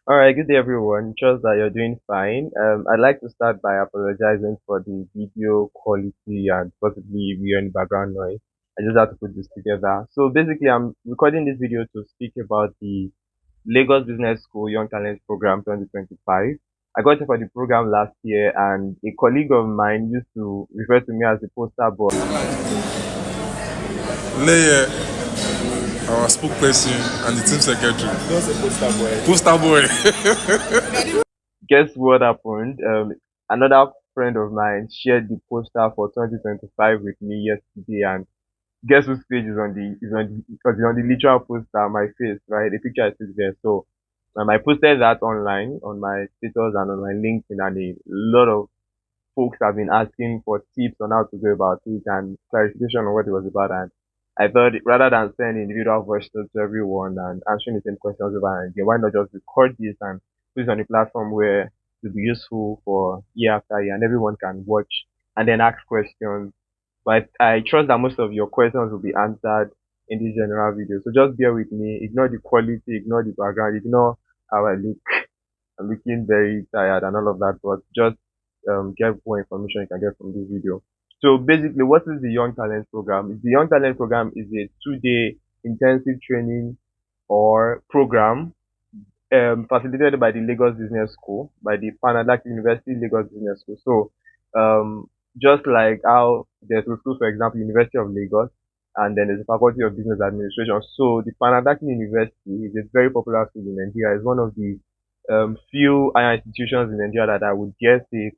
All right, good day everyone. Trust that you're doing fine. I'd like to start by apologizing for the video quality and possibly if you hear any background noise. I just have to put this together. So basically, I'm recording this video to speak about the Lagos Business School Young Talent Program 2025. I got it for the program last year, and a colleague of mine used to refer to me as the poster boy. Layer, our spokesperson, and the team secretary. Don't say poster boy. Poster boy. Guess what happened? Another friend of mine shared the poster for 2025 with me yesterday, and guess whose page is on the literal poster, my face, right? The picture I took there. So I posted that online on my status and on my LinkedIn, and a lot of folks have been asking for tips on how to go about it and clarification on what it was about. And I thought rather than send individual voice notes to everyone and answering the same questions over and again, why not just record this and put it on a platform where it will be useful for year after year and everyone can watch and then ask questions. But I trust that most of your questions will be answered in this general video. So just bear with me, ignore the quality, ignore the background, ignore how I look. I'm looking very tired and all of that, but just get more information you can get from this video. So basically, what is the Young Talent Program? The Young Talent Program is a 2-day intensive training or program facilitated by the Lagos Business School, by the Pan University Lagos Business School. So just like how there's a school, for example, University of Lagos, and then there's a Faculty of Business Administration. So the Pan University is a very popular school in Nigeria. It's one of the few higher institutions in Nigeria that I would guess they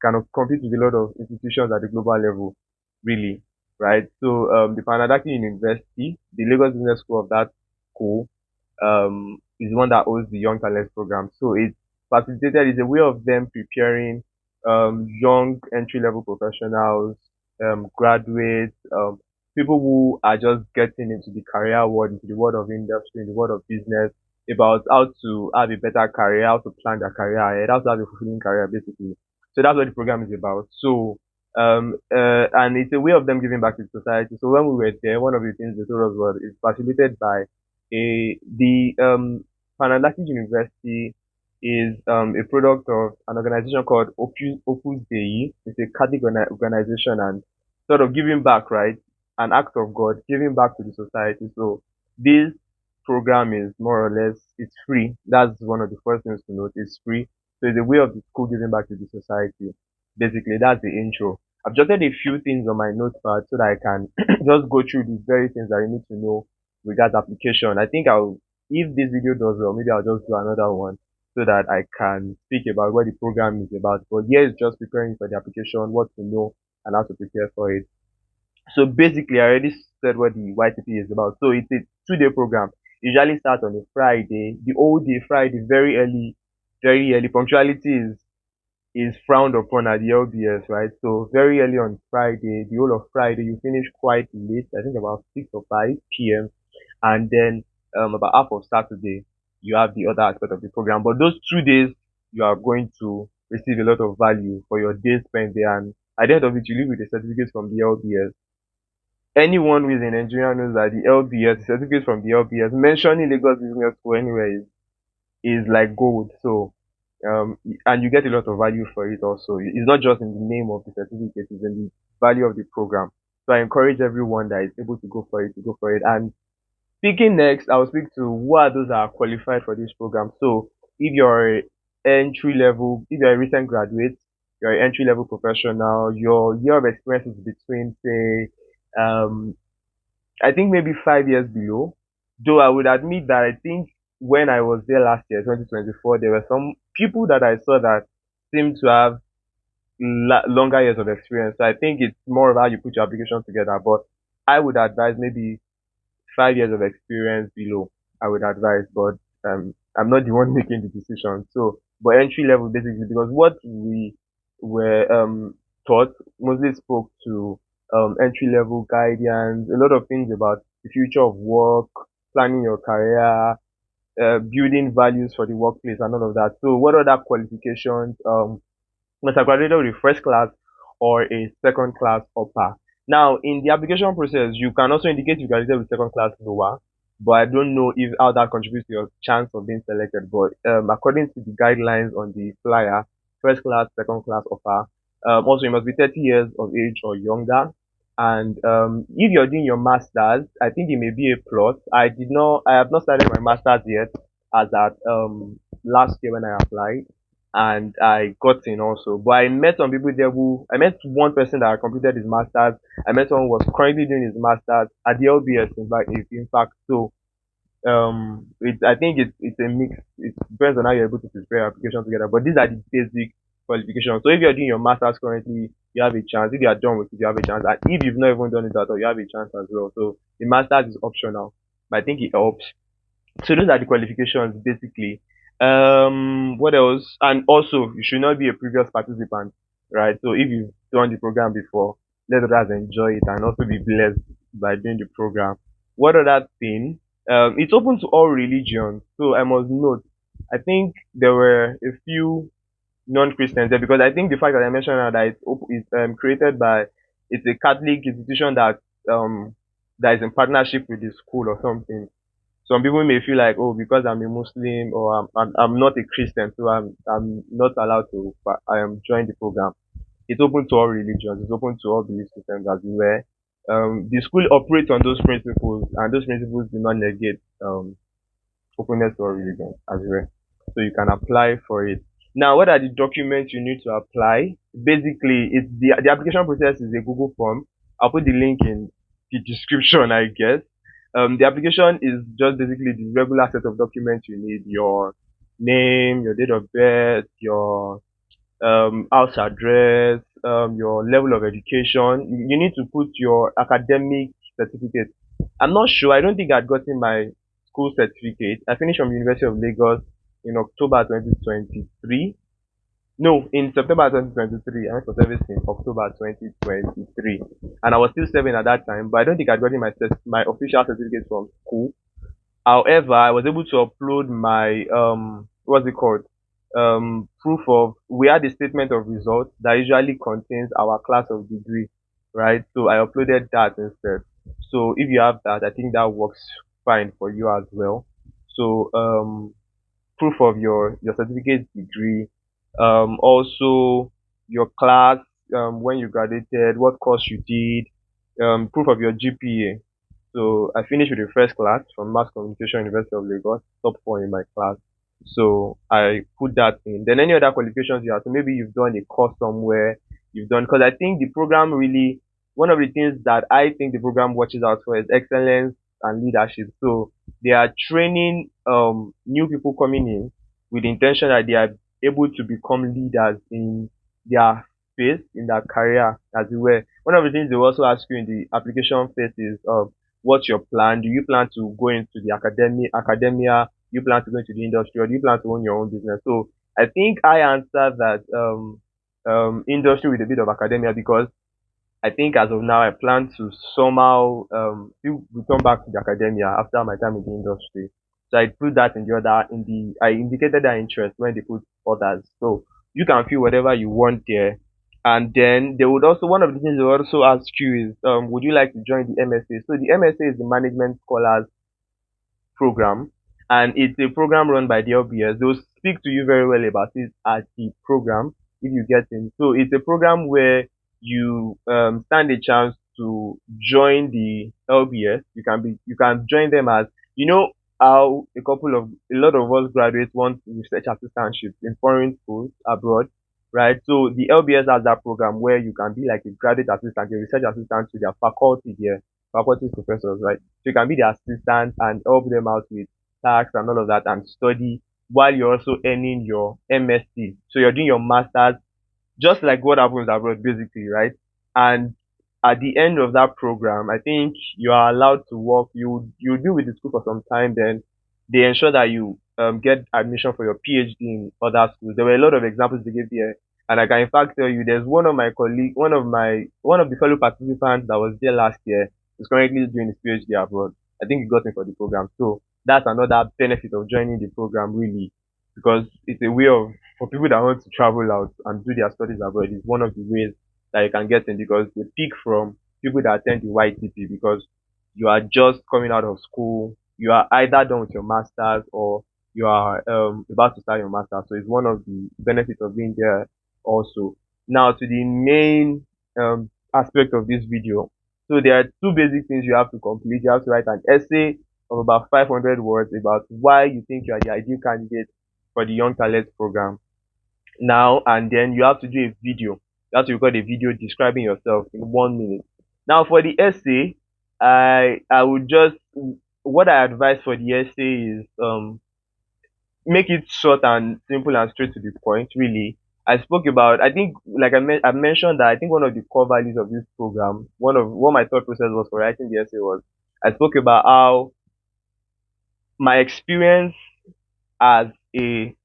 kind of compete with a lot of institutions at the global level, really, right? So the Panadaki University, the Lagos Business School of that school, is the one that owns the Young Talent Program. So it's facilitated, is a way of them preparing young entry level professionals, graduates, people who are just getting into the career world, into the world of industry, in the world of business, about how to have a better career, how to plan their career ahead, how to have a fulfilling career, basically. So that's what the program is about. So, and it's a way of them giving back to society. So when we were there, one of the things they told us was it's facilitated by the Panadaki University is a product of an organization called Opus Dei. It's a Catholic organization and sort of giving back, right? An act of God, giving back to the society. So this program is more or less it's free. That's one of the first things to note. It's free. So it's a way of the school giving back to the society. Basically, that's the intro. I've jotted a few things on my notepad so that I can just go through the very things that you need to know regards application. I think if this video does well, maybe I'll just do another one so that I can speak about what the program is about. But here is just preparing for the application, what to know and how to prepare for it. So basically, I already said what the YTP is about. So it's a 2-day program. Usually starts on a Friday. The whole day Friday, very early, very early. Punctuality is frowned upon at the LBS, right? So very early on Friday, the whole of Friday, you finish quite late. I think about 6 or 5 p.m. And then about half of Saturday, you have the other aspect of the program. But those 2 days, you are going to receive a lot of value for your day spent there. And at the end of it, you leave with a certificate from the LBS. Anyone who is in Nigeria knows that the LBS, certificate from the LBS, mentioning Lagos Business School anywhere is like gold. So, and you get a lot of value for it also. It's not just in the name of the certificate, it's in the value of the program. So I encourage everyone that is able to go for it, to go for it. And speaking next, I'll speak to who are those that are qualified for this program. So if you're entry level, if you're a recent graduate, you're an entry level professional, your year of experience is between, say, um, I think maybe 5 years below. Though I would admit that I think when I was there last year, 2024, there were some people that I saw that seemed to have longer years of experience. So I think it's more of how you put your application together. But I would advise maybe 5 years of experience below. I would advise, but I'm not the one making the decision. So, but entry level basically because what we were taught mostly spoke to entry level guidance, a lot of things about the future of work, planning your career, building values for the workplace and all of that. So what other qualifications must have graduated with a first class or a second class upper. Now in the application process you can also indicate you graduated with second class lower but I don't know if how that contributes to your chance of being selected. But according to the guidelines on the flyer, first class, second class offer. Also, you must be 30 years of age or younger. And if you're doing your masters, I think it may be a plus. I have not started my masters yet, as at last year when I applied, and I got in also. But I met some people there I met one person that had completed his masters. I met someone who was currently doing his masters at the LBS. In fact, so I think it's a mix. It depends on how you're able to prepare your application together. But these are the basic qualifications. So if you're doing your masters currently, you have a chance. If you are done with it, you have a chance. And if you've not even done it at all, you have a chance as well. So the masters is optional, but I think it helps. So those are the qualifications basically. What else? And also, you should not be a previous participant, right? So if you've done the program before, let others enjoy it and also be blessed by doing the program. What other thing? It's open to all religions. So I must note, I think there were a few non-Christians there because I think the fact that I mentioned now that it's created by, it's a Catholic institution that is in partnership with the school or something. Some people may feel like, oh, because I'm a Muslim or I'm not a Christian, so I'm not allowed to I am join the program. It's open to all religions. It's open to all belief systems as well. The school operates on those principles, and those principles do not negate openness to all religions as well. So you can apply for it. Now, what are the documents you need to apply? Basically, it's the application process is a Google form. I'll put the link in the description, I guess. The application is just basically the regular set of documents you need: your name, your date of birth, your house address, your level of education. You need to put your academic certificate. I'm not sure. I don't think I'd gotten my school certificate. I finished from University of Lagos in October 2023. No, in September 2023. I went for service in October 2023, and I was still serving at that time. But I don't think I'd gotten my official certificate from school. However, I was able to upload my what's it called? Proof of we had a statement of results that usually contains our class of degree, right? So I uploaded that instead. So if you have that, I think that works fine for you as well. So proof of your certificate degree, also your class, when you graduated, what course you did, proof of your GPA. So I finished with the first class from Mass Communication University of Lagos, top four in my class. So I put that in. Then any other qualifications you have. So maybe you've done a course somewhere, you've done, because I think the program really, one of the things that I think the program watches out for is excellence and leadership. So they are training new people coming in with the intention that they are able to become leaders in their space, in their career as well. One of the things they will also ask you in the application phase is what's your plan? Do you plan to go into the academia? Do you plan to go into the industry, or do you plan to own your own business? So I think I answered that industry with a bit of academia because I think as of now I plan to somehow still return back to the academia after my time in the industry. So I put that in the other in the I indicated that interest when they put others. So you can feel whatever you want there. And then they would also, one of the things they would also ask you is would you like to join the MSA? So the MSA is the Management Scholars program, and it's a program run by the LBS. They'll speak to you very well about it at the program if you get in. So it's a program where you stand a chance to join the LBS. You can join them as, you know, how a lot of us graduates want research assistantships in foreign schools abroad, right? So the LBS has that program where you can be like a graduate assistant, a research assistant to their faculty there, faculty professors, right? So you can be their assistant and help them out with tax and all of that and study while you're also earning your MSc. So you're doing your masters, just like what happens abroad basically, right? And at the end of that program, I think you are allowed to work. You deal with the school for some time, then they ensure that you get admission for your PhD in other schools. There were a lot of examples they gave there, and I can in fact tell you, there's one of my colleagues, one of the fellow participants that was there last year is currently doing his PhD abroad. I think he got in for the program, so that's another benefit of joining the program really, because it's a way of, for people that want to travel out and do their studies abroad, is one of the ways that you can get in, because they pick from people that attend the YTP because you are just coming out of school, you are either done with your masters or you are about to start your masters. So it's one of the benefits of being there also. Now to the main aspect of this video. So there are two basic things you have to complete. You have to write an essay of about 500 words about why you think you are the ideal candidate for the Young Talent program. Now and then you have to do a video. You have to record a video describing yourself in 1 minute. Now for the essay, I would just, what I advise for the essay is make it short and simple and straight to the point. Really, I spoke about, I think like I mentioned that I think one of the core values of this program, one of what my thought process was for writing the essay was, I spoke about how my experience as a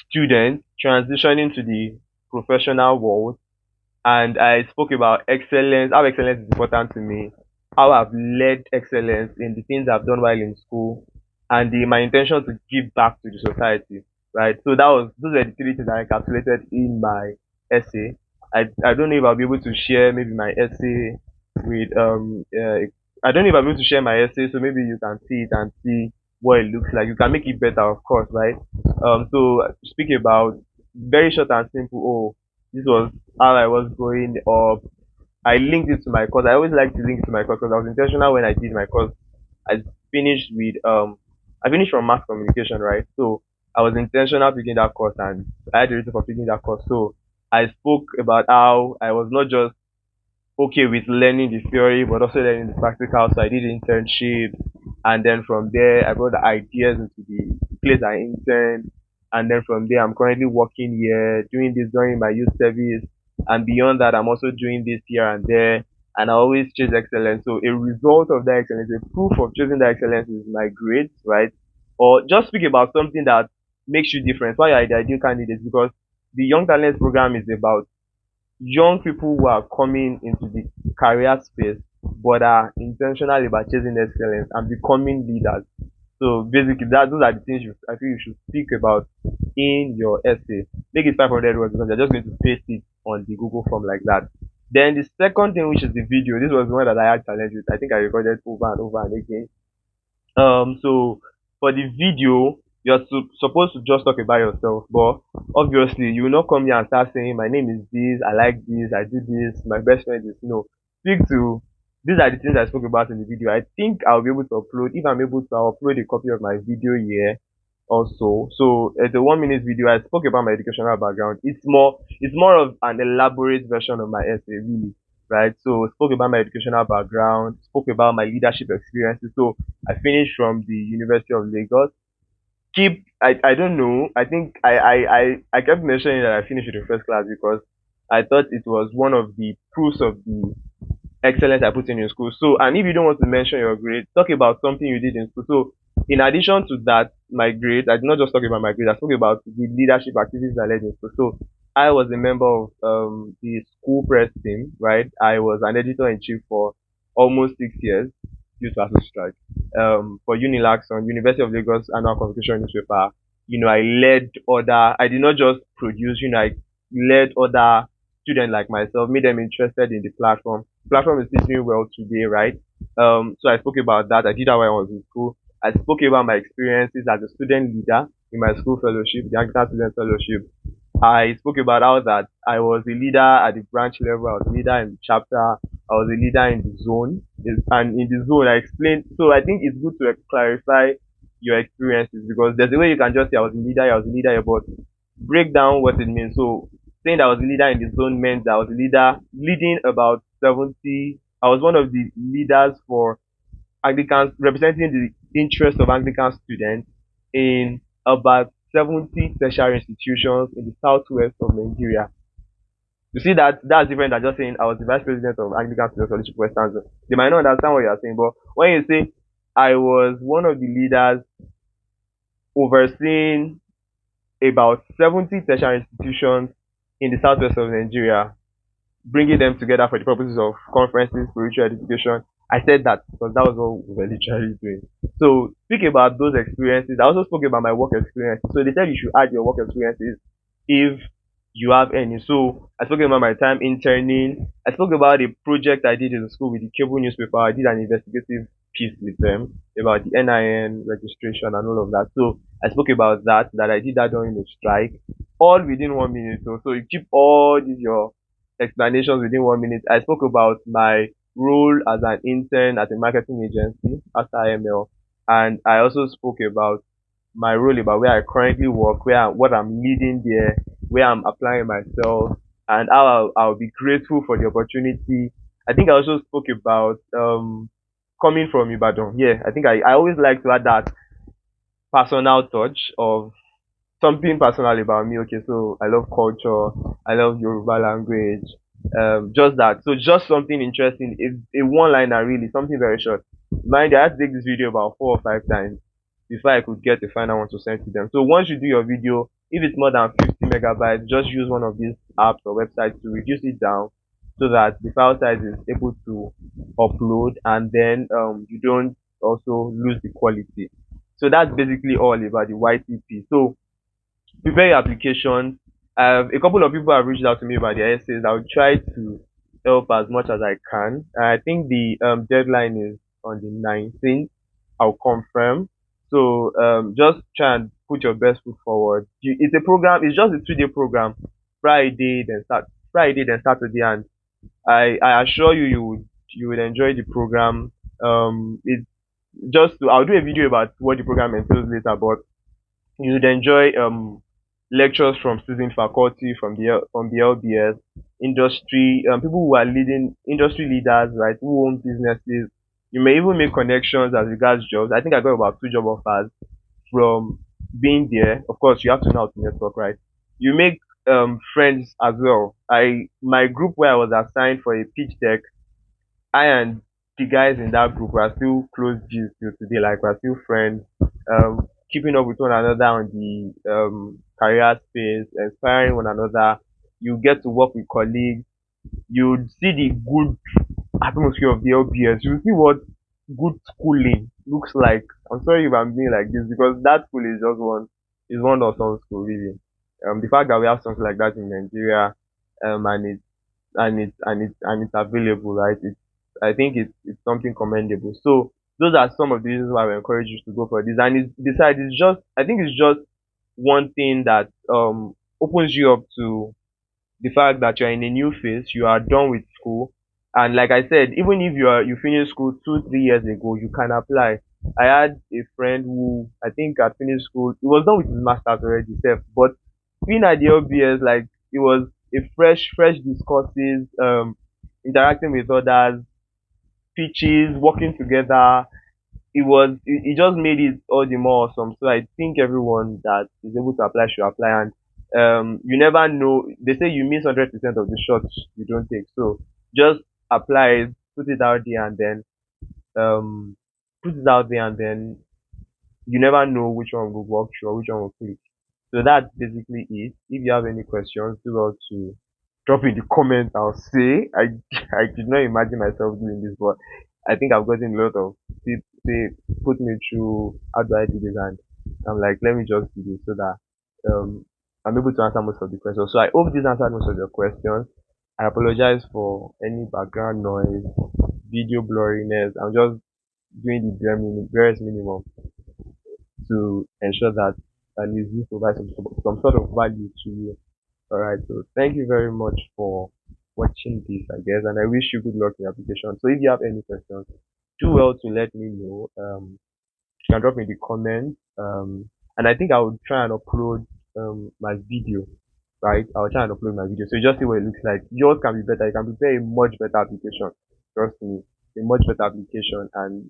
student transitioning to the professional world, and I spoke about excellence, how excellence is important to me, how I've led excellence in the things I've done while in school, and my intention to give back to the society. Right. So that was, those were the three things I encapsulated in my essay. I don't know if I'll be able to share maybe my essay with I don't know if I'll be able to share my essay, so maybe you can see it and see what it looks like. You can make it better, of course, right? So speak about very short and simple. Oh, this was how I was going up. I linked it to my course. I always like to link to my course because I was intentional when I did my course. I finished with I finished from mass communication, right? So I was intentional picking that course and I had a reason for picking that course. So I spoke about how I was not just okay with learning the theory but also learning the practical. So I did internships, and then from there I brought the ideas into the place I interned, and then from there I'm currently working here, doing this during my youth service, and beyond that I'm also doing this here and there, and I always chase excellence. So a result of that excellence, a proof of choosing that excellence is my grades, right? Or just speak about something that makes you different. Why are the ideal candidates? Because the Young Talents program is about young people who are coming into the career space but are intentional about chasing excellence and becoming leaders. So basically, that those are the things I feel you should speak about in your essay. Make it 500 words because you're just going to paste it on the Google form like that. Then the second thing, which is the video, this was the one that I had challenge with. I think I recorded over and over and again. So for the video, you're supposed to just talk about yourself, but obviously you will not come here and start saying my name is this, I like this, I do this, my best friend is no. Speak to, these are the things I spoke about in the video. I think I'll be able to upload, if I'm able to, I'll upload a copy of my video here also. So it's a 1 minute video. I spoke about my educational background. It's more of an elaborate version of my essay, really. Right. So spoke about my educational background, spoke about my leadership experiences. So I finished from the University of Lagos. I don't know. I think I kept mentioning that I finished with the first class because I thought it was one of the proofs of the excellence I put in school. So, and if you don't want to mention your grade, talk about something you did in school. So, in addition to that, my grade, I did not just talk about my grade, I spoke about the leadership activities I led in school. So, I was a member of the school press team, right? I was an editor in chief for almost 6 years due to ASU strike. For Unilax on University of Lagos annual convocation newspaper, I led other, I did not just produce, I led other students like myself, made them interested in the platform. Platform is still doing well today, right? So I spoke about that. I did that when I was in school. I spoke about my experiences as a student leader in my school fellowship, the Anglican Student Fellowship. I spoke about how that I was a leader at the branch level, I was a leader in the chapter, I was a leader in the zone. And in the zone, I explained. So I think it's good to clarify your experiences because there's a way you can just say I was a leader, but break down what it means. So saying that I was a leader in the zone meant that I was a leader leading about 70. I was one of the leaders for Anglicans, representing the interest of Anglican students in about 70 tertiary institutions in the southwest of Nigeria. You see that's different than just saying I was the vice president of Anglican Student Fellowship Western Zone. They might not understand what you are saying, but when you say I was one of the leaders overseeing about 70 tertiary institutions in the southwest of Nigeria, bringing them together for the purposes of conferences, spiritual education. I said that because that was what we were literally doing. So speak about those experiences. I also spoke about my work experiences. So they said you should add your work experiences if you have any. So I spoke about my time interning. I spoke about a project I did in school with the cable newspaper. I did an investigative piece with them about the NIN registration and all of that. So I spoke about that I did that during the strike, all within 1 minute. So you keep all these your explanations within 1 minute. I spoke about my role as an intern at a marketing agency after IML, and I also spoke about my role, about where I currently work, what I'm leading there, where I'm applying myself, and how I'll be grateful for the opportunity. I think I also spoke about coming from Ibadan. Yeah, I think I always like to add that personal touch of something personal about me. Okay, so I love culture, I love Yoruba language, just that. So just something interesting, a one liner really, something very short. Mind you, I had to take this video about 4 or 5 times before I could get the final one to send to them. So once you do your video, if it's more than 50 megabytes, just use one of these apps or websites to reduce it down so that the file size is able to upload, and then you don't also lose the quality. So that's basically all about the YTP. So prepare your application. A couple of people have reached out to me about their essays. I'll try to help as much as I can. I think the deadline is on the 19th. I'll confirm. So just try and put your best foot forward. It's a program. It's just a 2 day program. Friday then Saturday, and I assure you you would enjoy the program. It's just to, I'll do a video about what the program entails later, but you'd enjoy lectures from student faculty, from the LBS, industry, people who are leading, industry leaders, right, who own businesses. You may even make connections as regards jobs. I think I got about 2 job offers from being there. Of course, you have to know how to network, right? You make friends as well. My group where I was assigned for a pitch deck, I and the guys in that group were still close G's till today. Like, we're still friends, keeping up with one another on the career space, inspiring one another. You get to work with colleagues. You see the good atmosphere of the LBS. You see what good schooling looks like. I'm sorry if I'm being like this, because that school is just one awesome school really. The fact that we have something like that in Nigeria, and it's available, right? I think it's something commendable. So those are some of the reasons why we encourage you to go for this. And besides, it's just, I think it's just one thing that opens you up to the fact that you're in a new phase, you are done with school. And like I said, even if you finished school 2 3 years ago, you can apply. I had a friend who, I think, had finished school. He was done with his masters already, self, but being at the LBS, like, it was a fresh discourses, interacting with others, pitches, working together. It just made it all the more awesome. So I think everyone that is able to apply should apply. And you never know. They say you miss 100% of the shots you don't take. So just apply, put it out there, and then um put it out there, and then you never know which one will work or which one will click. So that's basically it. If you have any questions, do well to drop in the comments. I'll say I did not imagine myself doing this, but I think I've gotten a lot of people say put me through how do I do this, and I'm like, let me just do this so that um I'm able to answer most of the questions. So I hope this answered most of your questions. I apologize for any background noise, video blurriness. I'm just doing the barest minimum to ensure that at least this provides some sort of value to you. All right. So thank you very much for watching this, I guess, and I wish you good luck in your application. So if you have any questions, do well to let me know. You can drop in the comments. And I think I will try and upload my video. Right, I'll try and upload my video so you just see what it looks like. Yours can be better. You can prepare a much better application. Trust me, a much better application, and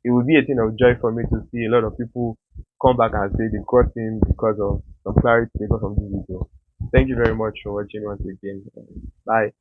it will be a thing of joy for me to see a lot of people come back and say they got in because of some clarity because of this video. Thank you very much for watching once again. Bye.